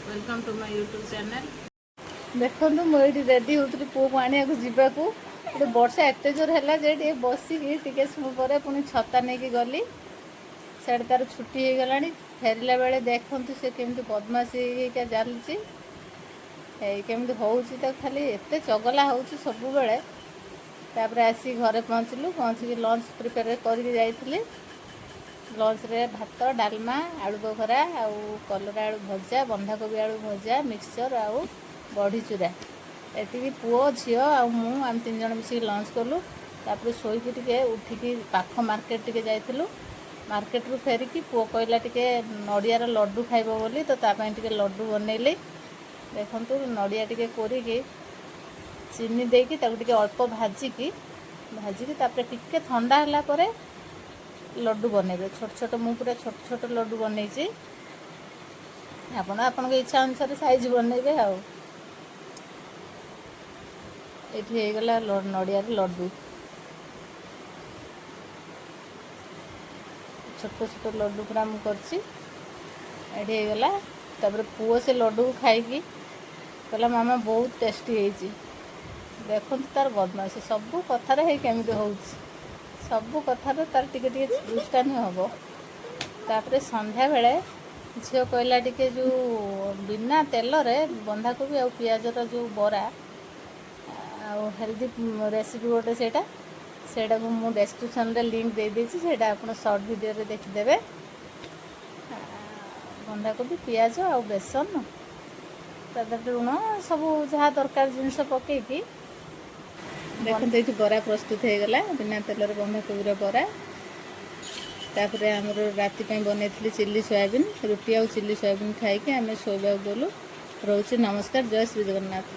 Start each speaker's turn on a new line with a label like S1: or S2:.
S1: Welcome to my YouTube channel.
S2: देखो मुझे ready होती पुओ को आने जावाकू गोटे वर्षा एत जोर है जे बसिकी टे समय पर पुणी छता नहीं गली साढ़े तार छुट्टी हो गला फेरला बेले देखु से केमती बदमाशी चलती केमती हूँ खाली एत चगला हो सब बेले आसी घरे पहुँचिकी लंच प्रिपेयर कर लंच रे भात डालमा आलू बखरा आउ कलरा आलू भजा बंधाकोबी आलू भजा मिक्सचर आउ बड़ी चूरा एति पुओ झी आम तीन जन मिसिक लंच कलु तापर शोईकी टिके उठिकी पाख मार्केट टिके जाइथिलु मार्केट रू फेरिकी पुओ कहला टिके नड़ियार लड्डू खाइबो बोली तो तापाई टिके लड्डू बनैली देखंतु नड़िया टिके कोरिकी चीनी देकी ताकू टिके अल्प भाजिकी तापर टिके ठंडा होला परे लड्डू बनइबे छोट छोट मु पूरा छोट छोट लड्डू बनई आपण इच्छा अनुसार साइज बनइबे ये गला नड़िया लड्डू छोट छोट लड्डू पूरा मुझे गला तापर पुओ से लड्डू को खाई कहला मामा बहुत टेस्टी है देखु तार बदमाशी सब कथार केमी हो सबू कथार तार टिके दुष्टामी हम तापर संध्या बेले झील कहला टिके जो बिना तेल रे बंधाकोबी आ पियाजर जो बरा आ हेल्दी रेसिपी गोटे सेटा को मु डिस्क्रिप्शन रे लिंक दे देछि सेटा आपण शॉर्ट वीडियो रे देखिदेवे बंधाकोबी पियाज आ बेसन तादर लुण सब जहाँ दरकार जिनस पकईकी देखते ये बरा प्रस्तुत हो गला बिना तेल बंधाकोबी बरा तापर आमर राति बनई चिल्ली सोयाबीन रुटी आ चिल्ली सोयाबीन खाई आम शोबा गलु रोचे नमस्कार जय श्री जगन्नाथ।